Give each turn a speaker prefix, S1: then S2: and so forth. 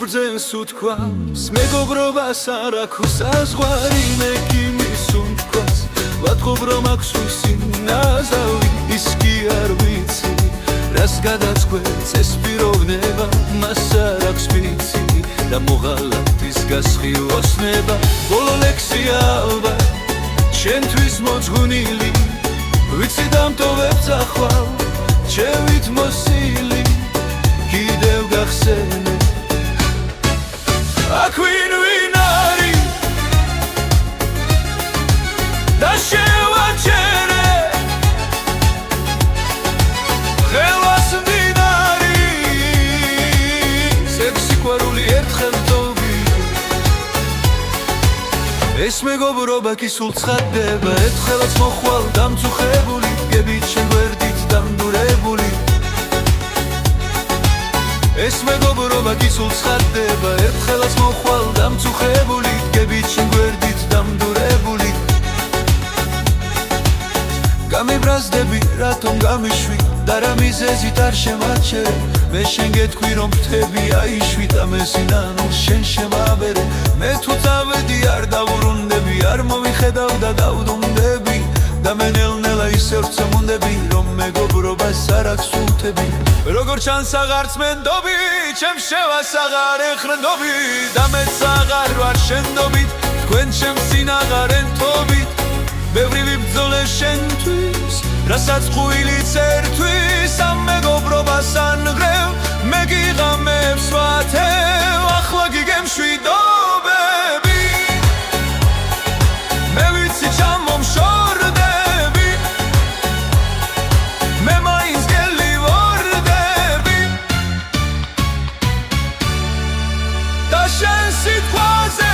S1: ბრძენს უთქვამს მეგობრობას არ აქვს საზღვარი მე კი მის უთქვას ვატყობ რომ აქვს ვისი ნაზავი ის კი არ ვიცი რას გადაწყვეტს ეს პიროვნება მას არ აქვს ვიცი და მოღალატის გასხივოსნება ბოლო ლექსია ალბათ შენთვის მოძღვნილი ვიცი დამტოვებს ახვალ ჩემით მოსილი კიდევ გახსენე აქ ვინ არის და შევაჩერე ხელას მდინარი სიყვარული ერთხელ მტოვია ეს მეგობრობა კი სულ ცხადდება ერთხელაც მოხვალ დამწუხებული გებით შენ გვერდით დამდურებული ეს მეგობრობა კი სულ ცხადდება ერთხელაც მოხვალ დამწუხებული გებით შენ გვერდით დამდურებული გამიბრაზდები რატომ გამიშვი და რა მიზეზით არ შემარჩერე მე შენ გეთქვი რომ ფრთები აიშვი და მე სინანულს შენ შემაბერე მე თუ წავედი არ დავუბრუნდები არ მომიხედავ და დავდუმდები და მე ნელ-ნელა ისევ ვწმუნდები რომ მეგობრობას არ აქვს სულთები როგორ ჩანს აღარც მენდობი ჩემს შევას აღარ ეხრნდობი და მეც აღარ ვარ შენდობით თქვენ ჩემს წინაღარ ენთობით ბევრი ვიბრძოლე შენთვის რასაც ხუილიც ერთვის ამ მეგობრობას ანღრევ მე გიღამებს ვათევ ახლა გიგემშვიდობები მე ვიცი ჩამომშორდები მე მაინც გელივორდები და შენ სიტყვაზე